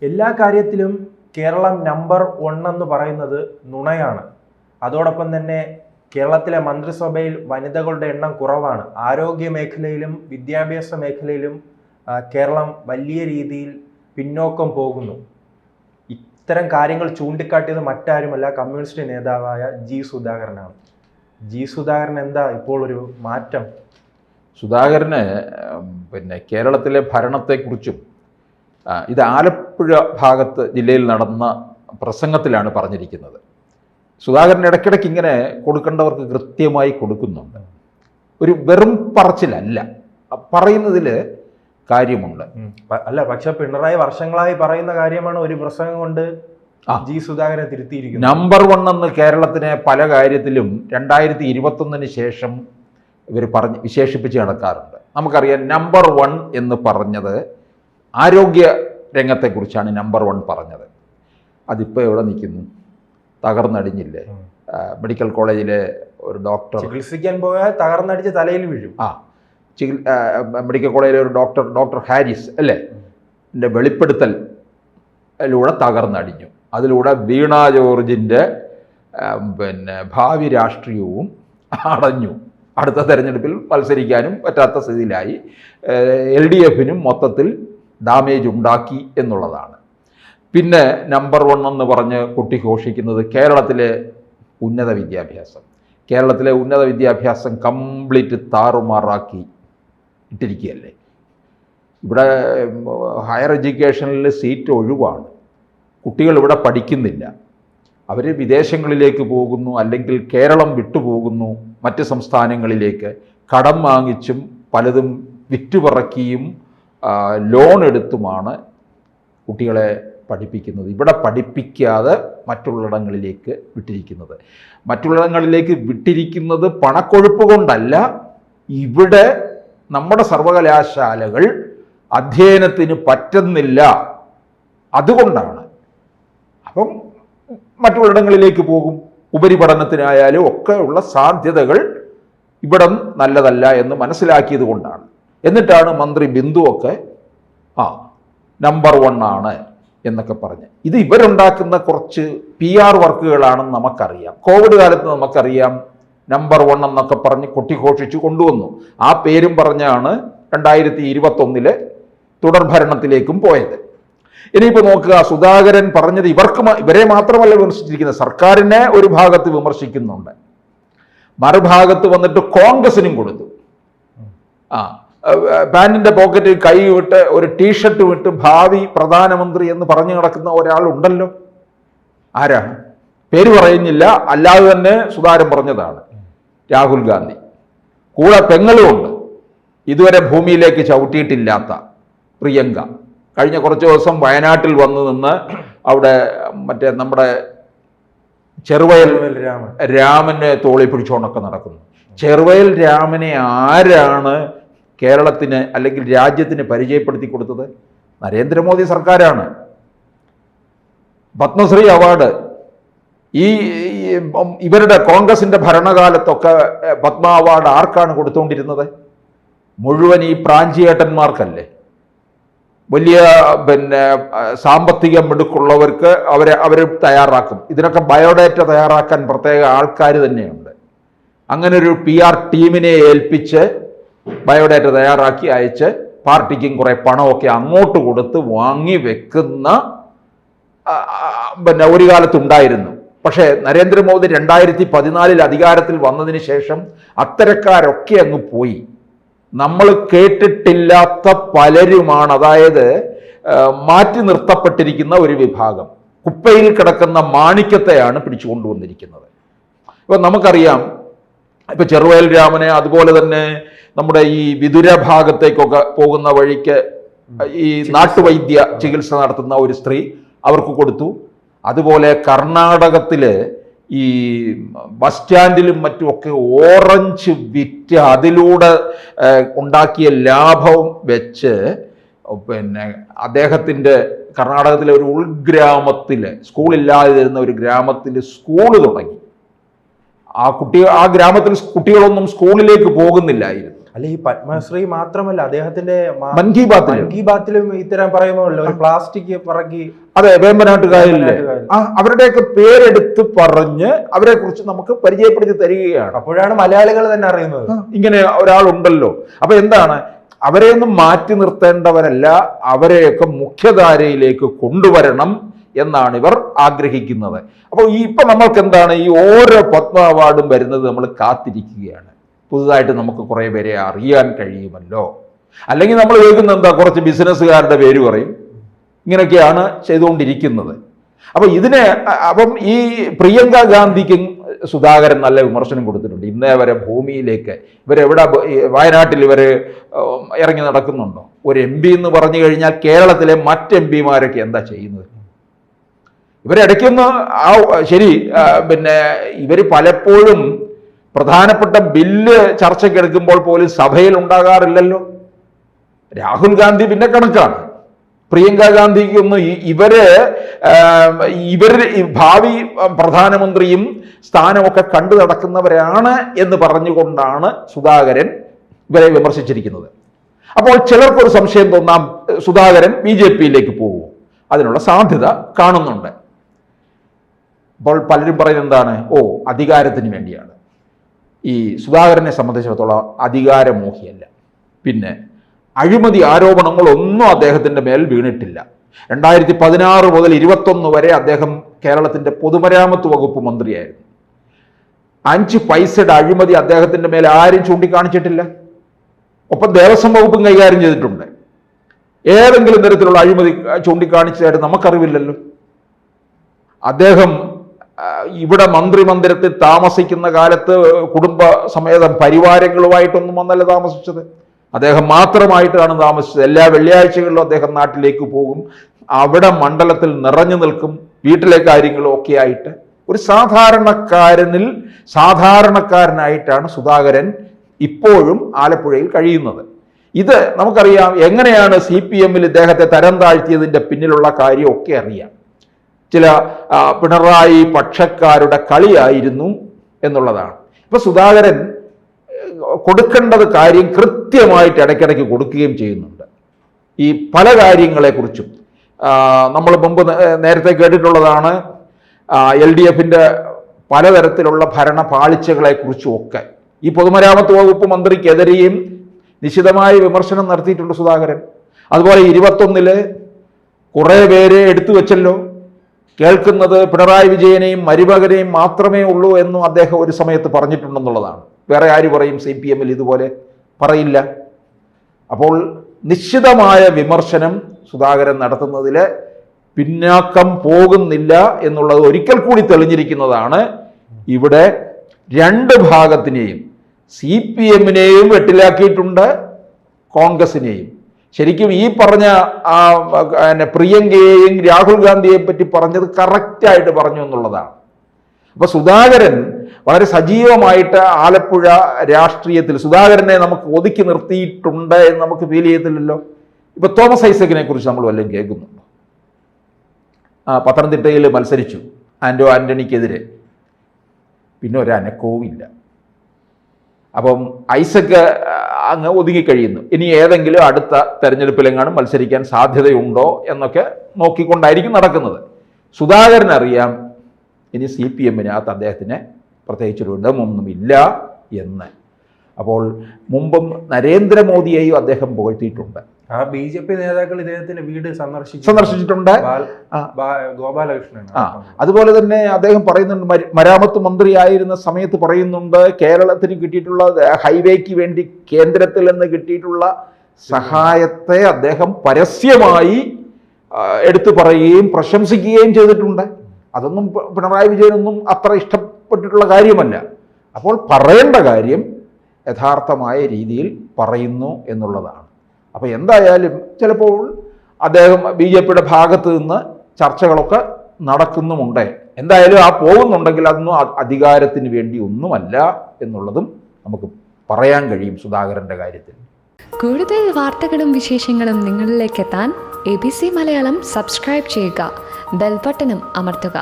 എല്ലാ കാര്യത്തിലും കേരളം നമ്പർ 1 എന്ന് പറയുന്നത് നുണയാണ്. അതോടൊപ്പം തന്നെ കേരളത്തിലെ മന്ത്രിസഭയിൽ വനിതകളുടെ എണ്ണം കുറവാണ്. ആരോഗ്യ മേഖലയിലും വിദ്യാഭ്യാസ മേഖലയിലും കേരളം വലിയ രീതിയിൽ പിന്നോക്കം പോകുന്നു. ഇത്തരം കാര്യങ്ങൾ ചൂണ്ടിക്കാട്ടിയത് മറ്റാരുമല്ല, കമ്മ്യൂണിസ്റ്റ് നേതാവായ ജി സുധാകരനാണ്. ജി സുധാകരൻ എന്താ ഇപ്പോൾ ഒരു മാറ്റം? സുധാകരന് കേരളത്തിലെ ഭരണത്തെക്കുറിച്ചും ഇത് ആലപ്പുഴ ഭാഗത്ത് ജില്ലയിൽ നടന്ന പ്രസംഗത്തിലാണ് പറഞ്ഞിരിക്കുന്നത്. സുധാകരൻ ഇടയ്ക്കിടയ്ക്ക് ഇങ്ങനെ കൊടുക്കേണ്ടവർക്ക് കൃത്യമായി കൊടുക്കുന്നുണ്ട്. ഒരു വെറും പറച്ചിലല്ല, പറയുന്നതിൽ കാര്യമുണ്ട്. അല്ല, പക്ഷെ പിണറായി വർഷങ്ങളായി പറയുന്ന കാര്യമാണ് ഒരു പ്രസംഗം കൊണ്ട് ജി സുധാകരൻ തിരുത്തിയിരിക്കുന്നത്. നമ്പർ 1 എന്ന് കേരളത്തിനെ പല കാര്യത്തിലും 2021 ശേഷം ഇവർ വിശേഷിപ്പിച്ച് നടക്കാറുണ്ട്. നമുക്കറിയാം, നമ്പർ 1 എന്ന് പറഞ്ഞത് ആരോഗ്യ രംഗത്തെക്കുറിച്ചാണ് നമ്പർ 1 പറഞ്ഞത്. അതിപ്പോൾ എവിടെ നിൽക്കുന്നു? തകർന്നടിഞ്ഞില്ലേ? മെഡിക്കൽ കോളേജിലെ ഒരു ഡോക്ടർ ചികിത്സിക്കാൻ പോയാൽ തകർന്നടിച്ച് തലയിൽ വീഴും. മെഡിക്കൽ കോളേജിലെ ഒരു ഡോക്ടർ ഹാരിസ് അല്ലേ, എൻ്റെ വെളിപ്പെടുത്തലിലൂടെ തകർന്നടിഞ്ഞു. അതിലൂടെ വീണ ജോർജിൻ്റെ ഭാവി രാഷ്ട്രീയവും അടഞ്ഞു. അടുത്ത തെരഞ്ഞെടുപ്പിൽ മത്സരിക്കാനും പറ്റാത്ത സ്ഥിതിയിലായി. LDFനും മൊത്തത്തിൽ ഡാമേജ് ഉണ്ടാക്കി എന്നുള്ളതാണ്. പിന്നെ നമ്പർ 1 എന്ന് പറഞ്ഞ് കുട്ടിഘോഷിക്കുന്നത് കേരളത്തിലെ ഉന്നത വിദ്യാഭ്യാസം. കേരളത്തിലെ ഉന്നത വിദ്യാഭ്യാസം കംപ്ലീറ്റ് താറുമാറാക്കി ഇട്ടിരിക്കുകയല്ലേ. ഇവിടെ ഹയർ എഡ്യൂക്കേഷനിൽ സീറ്റ് ഒഴിവാണ്. കുട്ടികൾ ഇവിടെ പഠിക്കുന്നില്ല. അവർ വിദേശങ്ങളിലേക്ക് പോകുന്നു, അല്ലെങ്കിൽ കേരളം വിട്ടുപോകുന്നു മറ്റ് സംസ്ഥാനങ്ങളിലേക്ക്. കടം വാങ്ങിച്ചും പലതും വിറ്റുപറക്കിയും ലോൺ എടുത്തുമാണ് കുട്ടികളെ പഠിപ്പിക്കുന്നത്. ഇവിടെ പഠിപ്പിക്കാതെ മറ്റുള്ളിടങ്ങളിലേക്ക് വിട്ടിരിക്കുന്നത്. മറ്റുള്ളിടങ്ങളിലേക്ക് വിട്ടിരിക്കുന്നത് പണക്കൊഴുപ്പ് കൊണ്ടല്ല. ഇവിടെ നമ്മുടെ സർവകലാശാലകൾ അധ്യയനത്തിന് പറ്റുന്നില്ല, അതുകൊണ്ടാണ്. അപ്പം മറ്റുള്ളിടങ്ങളിലേക്ക് പോകും. ഉപരിപഠനത്തിനായാലും ഒക്കെ ഉള്ള സാധ്യതകൾ ഇവിടം നല്ലതല്ല എന്ന് മനസ്സിലാക്കിയത് കൊണ്ടാണ്. എന്നിട്ടാണ് മന്ത്രി ബിന്ദുവൊക്കെ നമ്പർ 1 ആണ് എന്നൊക്കെ പറഞ്ഞ്. ഇത് ഇവരുണ്ടാക്കുന്ന കുറച്ച് PR വർക്കുകളാണെന്ന് നമുക്കറിയാം. കോവിഡ് കാലത്ത് നമുക്കറിയാം, നമ്പർ 1 എന്നൊക്കെ പറഞ്ഞ് കൊട്ടിഘോഷിച്ച് കൊണ്ടുവന്നു. ആ പേരും പറഞ്ഞാണ് 2021 തുടർഭരണത്തിലേക്കും പോയത്. ഇനിയിപ്പോൾ നോക്കുക, സുധാകരൻ പറഞ്ഞത് ഇവരെ മാത്രമല്ല വിമർശിച്ചിരിക്കുന്നത്, സർക്കാരിനെ ഒരു ഭാഗത്ത് വിമർശിക്കുന്നുണ്ട്, മറുഭാഗത്ത് വന്നിട്ട് കോൺഗ്രസിനും കൊടുത്തു. പാൻറ്റിൻ്റെ പോക്കറ്റിൽ കൈ വിട്ട് ഒരു ടീഷർട്ട് വിട്ട് ഭാവി പ്രധാനമന്ത്രി എന്ന് പറഞ്ഞു നടക്കുന്ന ഒരാളുണ്ടല്ലോ. ആരാണ്? പേര് പറയുന്നില്ല, അല്ലാതെ തന്നെ സുധാകരൻ പറഞ്ഞതാണ്. രാഹുൽ ഗാന്ധി. കൂടെ പെങ്ങളുമുണ്ട്, ഇതുവരെ ഭൂമിയിലേക്ക് ചവിട്ടിയിട്ടില്ലാത്ത പ്രിയങ്ക. കഴിഞ്ഞ കുറച്ച് ദിവസം വയനാട്ടിൽ വന്നു നിന്ന് അവിടെ നമ്മുടെ ചെറുവയൽ രാമനെ തോളി പിടിച്ചുകൊണ്ടൊക്കെ നടക്കുന്നു. ചെറുവയൽ രാമനെ ആരാണ് കേരളത്തിന് അല്ലെങ്കിൽ രാജ്യത്തിന് പരിചയപ്പെടുത്തി കൊടുത്തത്? നരേന്ദ്രമോദി സർക്കാരാണ്. പത്മശ്രീ അവാർഡ് ഇവരുടെ കോൺഗ്രസിന്റെ ഭരണകാലത്തൊക്കെ പത്മ അവാർഡ് ആർക്കാണ് കൊടുത്തുകൊണ്ടിരുന്നത്? മുഴുവൻ ഈ പ്രാഞ്ചിയേട്ടന്മാർക്കല്ലേ. വലിയ സാമ്പത്തിക മിടുക്കുള്ളവർക്ക് അവർ തയ്യാറാക്കും. ഇതിനൊക്കെ ബയോഡേറ്റ തയ്യാറാക്കാൻ പ്രത്യേക ആൾക്കാർ തന്നെയുണ്ട്. അങ്ങനെ ഒരു PR ടീമിനെ ഏൽപ്പിച്ച് ബയോഡേറ്റ തയ്യാറാക്കി അയച്ച് പാർട്ടിക്കും കുറേ പണമൊക്കെ അങ്ങോട്ട് കൊടുത്ത് വാങ്ങി വെക്കുന്ന ഒരു കാലത്തുണ്ടായിരുന്നു. പക്ഷേ നരേന്ദ്രമോദി 2014 അധികാരത്തിൽ വന്നതിന് ശേഷം അത്തരക്കാരൊക്കെ അങ്ങ് പോയി. നമ്മൾ കേട്ടിട്ടില്ലാത്ത പലരുമാണ്, അതായത് മാറ്റി നിർത്തപ്പെട്ടിരിക്കുന്ന ഒരു വിഭാഗം. കുപ്പയിൽ കിടക്കുന്ന മാണിക്യത്തെയാണ് പിടിച്ചുകൊണ്ടുവന്നിരിക്കുന്നത്. ഇപ്പം നമുക്കറിയാം, ഇപ്പം ചെറുവയൽ രാമനെ, അതുപോലെ തന്നെ നമ്മുടെ ഈ വിതുര ഭാഗത്തേക്കൊക്കെ പോകുന്ന വഴിക്ക് ഈ നാട്ടുവൈദ്യ ചികിത്സ നടത്തുന്ന ഒരു സ്ത്രീ, അവർക്ക് കൊടുത്തു. അതുപോലെ കർണാടകത്തില് ഈ ബസ് സ്റ്റാൻഡിലും മറ്റുമൊക്കെ ഓറഞ്ച് വിറ്റ് അതിലൂടെ ഉണ്ടാക്കിയ ലാഭം വെച്ച് അദ്ദേഹത്തിൻ്റെ കർണാടകത്തിലെ ഒരു ഉൾഗ്രാമത്തിൽ, സ്കൂളില്ലാതിരുന്ന ഒരു ഗ്രാമത്തിൽ സ്കൂൾ തുടങ്ങി. ആ ഗ്രാമത്തിൽ കുട്ടികളൊന്നും സ്കൂളിലേക്ക് പോകുന്നില്ലായിരുന്നു. അല്ല, ഈ പത്മശ്രീ മാത്രമല്ല, അദ്ദേഹത്തിന്റെ മൻ കി ബാത്തിലും ഇത്തരം പറയുമല്ലോ, ഒരു പ്ലാസ്റ്റിക് പറക്കി. അതെ, വേമ്പനാട്ടുകായലിലെ അവരുടെയൊക്കെ പേരെടുത്ത് പറഞ്ഞ് അവരെ കുറിച്ച് നമുക്ക് പരിചയപ്പെടുത്തി തരികയാണ്. അപ്പോഴാണ് മലയാളികൾ തന്നെ അറിയുന്നത് ഇങ്ങനെ ഒരാളുണ്ടല്ലോ. അപ്പൊ എന്താണ്, അവരെയൊന്നും മാറ്റി നിർത്തേണ്ടവരല്ല, അവരെയൊക്കെ മുഖ്യധാരയിലേക്ക് കൊണ്ടുവരണം എന്നാണ് ഇവർ ആഗ്രഹിക്കുന്നത്. അപ്പോൾ ഇപ്പൊ നമ്മൾക്ക് എന്താണ്, ഈ ഓരോ പത്മ അവാർഡും വരുന്നത് നമ്മൾ കാത്തിരിക്കുകയാണ്. പുതുതായിട്ട് നമുക്ക് കുറേ പേരെ അറിയാൻ കഴിയുമല്ലോ. അല്ലെങ്കിൽ നമ്മൾ കേൾക്കുന്ന എന്താ, കുറച്ച് ബിസിനസ്സുകാരുടെ പേര് പറയും. ഇങ്ങനെയൊക്കെയാണ് ചെയ്തുകൊണ്ടിരിക്കുന്നത്. അപ്പം ഈ പ്രിയങ്ക ഗാന്ധിക്കും സുധാകരൻ നല്ല വിമർശനം കൊടുത്തിട്ടുണ്ട്. ഇന്നേ വരെ ഭൂമിയിലേക്ക് ഇവരെവിടെ, വയനാട്ടിൽ ഇവർ ഇറങ്ങി നടക്കുന്നുണ്ടോ? ഒരു MP എന്ന് പറഞ്ഞു കഴിഞ്ഞാൽ കേരളത്തിലെ മറ്റ് MP-മാരൊക്കെ എന്താ ചെയ്യുന്നത്? ഇവരിടയ്ക്കൊന്ന് ശരി, പിന്നെ ഇവർ പലപ്പോഴും പ്രധാനപ്പെട്ട ബില്ല് ചർച്ചയ്ക്കെടുക്കുമ്പോൾ പോലും സഭയിൽ ഉണ്ടാകാറില്ലല്ലോ. രാഹുൽ ഗാന്ധി പിന്നെ കണക്കാണ്. പ്രിയങ്ക ഗാന്ധിക്കൊന്നും ഇവര് ഭാവി പ്രധാനമന്ത്രിയും സ്ഥാനമൊക്കെ കണ്ടു നടക്കുന്നവരാണ് എന്ന് പറഞ്ഞുകൊണ്ടാണ് സുധാകരൻ ഇവരെ വിമർശിച്ചിരിക്കുന്നത്. അപ്പോൾ ചിലർക്കൊരു സംശയം തോന്നാം, സുധാകരൻ BJP-യിലേക്ക് പോകുമോ? അതിനുള്ള സാധ്യത കാണുന്നുണ്ട്. അപ്പോൾ പലരും പറയുന്നത് എന്താണ്, അധികാരത്തിന് വേണ്ടിയാണ്. ഈ സുധാകരനെ സംബന്ധിച്ചിടത്തോളം അധികാരമോഹിയല്ല. പിന്നെ അഴിമതി ആരോപണങ്ങളൊന്നും അദ്ദേഹത്തിൻ്റെ മേൽ വീണിട്ടില്ല. 2016 മുതൽ 2021 വരെ അദ്ദേഹം കേരളത്തിൻ്റെ പൊതുമരാമത്ത് വകുപ്പ് മന്ത്രിയായിരുന്നു. 5 പൈസയുടെ അഴിമതി അദ്ദേഹത്തിൻ്റെ മേൽ ആരും ചൂണ്ടിക്കാണിച്ചിട്ടില്ല. ഒപ്പം ദേവസ്വം വകുപ്പും കൈകാര്യം ചെയ്തിട്ടുണ്ട്. ഏതെങ്കിലും തരത്തിലുള്ള അഴിമതി ചൂണ്ടിക്കാണിച്ചതായിട്ട് നമുക്കറിവില്ലല്ലോ. അദ്ദേഹം ഇവിടെ മന്ത്രിമന്ദിരത്തിൽ താമസിക്കുന്ന കാലത്ത് കുടുംബ സമേതം പരിവാരങ്ങളുമായിട്ടൊന്നും വന്നല്ല താമസിച്ചത്. അദ്ദേഹം മാത്രമായിട്ടാണ് താമസിച്ചത്. എല്ലാ വെള്ളിയാഴ്ചകളിലും അദ്ദേഹം നാട്ടിലേക്ക് പോകും. അവിടെ മണ്ഡലത്തിൽ നിറഞ്ഞു നിൽക്കും. വീട്ടിലെ കാര്യങ്ങളും ഒക്കെ ആയിട്ട് ഒരു സാധാരണക്കാരനായിട്ടാണ് സുധാകരൻ ഇപ്പോഴും ആലപ്പുഴയിൽ കഴിയുന്നത്. ഇത് നമുക്കറിയാം. എങ്ങനെയാണ് CPM-ൽ ഇദ്ദേഹത്തെ തരം താഴ്ത്തിയതിൻ്റെ പിന്നിലുള്ള കാര്യമൊക്കെ അറിയാം. ചില പിണറായി പക്ഷക്കാരുടെ കളിയായിരുന്നു എന്നുള്ളതാണ്. ഇപ്പൊ സുധാകരൻ കൊടുക്കേണ്ടത് കാര്യം കൃത്യമായിട്ട് ഇടയ്ക്കിടയ്ക്ക് കൊടുക്കുകയും ചെയ്യുന്നുണ്ട്. ഈ പല കാര്യങ്ങളെക്കുറിച്ചും നമ്മൾ മുമ്പ് നേരത്തെ കേട്ടിട്ടുള്ളതാണ്. LDF-ന്റെ പലതരത്തിലുള്ള ഭരണ പാളിച്ചകളെക്കുറിച്ചും ഒക്കെ ഈ പൊതുമരാമത്ത് വകുപ്പ് മന്ത്രിക്കെതിരെയും നിശിതമായ വിമർശനം നടത്തിയിട്ടുണ്ട് സുധാകരൻ. അതുപോലെ 21-ല് കുറേ പേരെ എടുത്തു വെച്ചല്ലോ. കേൾക്കുന്നത് പിണറായി വിജയനെയും മരുമകനെയും മാത്രമേ ഉള്ളൂ എന്നും അദ്ദേഹം ഒരു സമയത്ത് പറഞ്ഞിട്ടുണ്ടെന്നുള്ളതാണ്. വേറെ ആര് പറയും? CPM-ൽ ഇതുപോലെ പറയില്ല. അപ്പോൾ നിശ്ചിതമായ വിമർശനം സുധാകരൻ നടത്തുന്നതിൽ പിന്നാക്കം പോകുന്നില്ല എന്നുള്ളത് ഒരിക്കൽ കൂടി തെളിഞ്ഞിരിക്കുന്നതാണ്. ഇവിടെ രണ്ട് ഭാഗത്തിനെയും, CPM-നെയും വെട്ടിലാക്കിയിട്ടുണ്ട്, കോൺഗ്രസിനെയും. ശരിക്കും ഈ പറഞ്ഞ പ്രിയങ്കയെയും രാഹുൽ ഗാന്ധിയെ പറ്റി പറഞ്ഞത് കറക്റ്റായിട്ട് പറഞ്ഞു എന്നുള്ളതാണ്. അപ്പൊ സുധാകരൻ വളരെ സജീവമായിട്ട് ആലപ്പുഴ രാഷ്ട്രീയത്തിൽ സുധാകരനെ നമുക്ക് ഒതുക്കി നിർത്തിയിട്ടുണ്ട് എന്ന് നമുക്ക് ഫീൽ ചെയ്യത്തില്ലല്ലോ. ഇപ്പൊ തോമസ് ഐസക്കിനെ കുറിച്ച് നമ്മൾ വല്ലതും കേൾക്കുന്നുണ്ടോ? പത്തനംതിട്ടയിൽ മത്സരിച്ചു ആന്റണിക്കെതിരെ, പിന്നെ ഒരു അനക്കവും ഇല്ല. അപ്പം ഐസക്ക് അങ്ങ് ഒതുങ്ങിക്കഴിയുന്നു. ഇനി ഏതെങ്കിലും അടുത്ത തെരഞ്ഞെടുപ്പിലെങ്ങാനും മത്സരിക്കാൻ സാധ്യതയുണ്ടോ എന്നൊക്കെ നോക്കിക്കൊണ്ടായിരിക്കും നടക്കുന്നത്. സുധാകരനറിയാം ഇനി CPM-നകത്ത് അദ്ദേഹത്തിന് പ്രത്യേകിച്ചൊരു ഇടമൊന്നുമില്ല എന്ന്. അപ്പോൾ മുമ്പും നരേന്ദ്രമോദിയെയും അദ്ദേഹം പുകഴ്ത്തിയിട്ടുണ്ട്. BJP നേതാക്കൾ ഇദ്ദേഹത്തിന്റെ വീട് സന്ദർശിച്ചിട്ടുണ്ട്. ഗോപാലകൃഷ്ണൻ. അതുപോലെ തന്നെ അദ്ദേഹം പറയുന്നുണ്ട്, മരാമത്ത് മന്ത്രിയായിരുന്ന സമയത്ത് പറയുന്നുണ്ട്, കേരളത്തിന് കിട്ടിയിട്ടുള്ള ഹൈവേക്ക് വേണ്ടി കേന്ദ്രത്തിൽ നിന്ന് കിട്ടിയിട്ടുള്ള സഹായത്തെ അദ്ദേഹം പരസ്യമായി എടുത്തു പറയുകയും പ്രശംസിക്കുകയും ചെയ്തിട്ടുണ്ട്. അതൊന്നും പിണറായി വിജയനൊന്നും അത്ര ഇഷ്ടപ്പെട്ടിട്ടുള്ള കാര്യമല്ല. അപ്പോൾ പറയേണ്ട കാര്യം യഥാർത്ഥമായ രീതിയിൽ പറയുന്നു എന്നുള്ളതാണ്. അപ്പോൾ എന്തായാലും ചിലപ്പോൾ അദ്ദേഹം BJP-യുടെ ഭാഗത്ത് നിന്ന് ചർച്ചകളൊക്കെ നടക്കുന്നുമുണ്ട്. എന്തായാലും പോകുന്നുണ്ടെങ്കിൽ അതൊന്നും അധികാരത്തിന് വേണ്ടി ഒന്നുമല്ല എന്നുള്ളതും നമുക്ക് പറയാൻ കഴിയും സുധാകരൻ്റെ കാര്യത്തിൽ. കൂടുതൽ വാർത്തകളും വിശേഷങ്ങളും നിങ്ങളിലേക്ക് എത്താൻ ABC മലയാളം സബ്സ്ക്രൈബ് ചെയ്യുക, ബെൽ ബട്ടണും അമർത്തുക.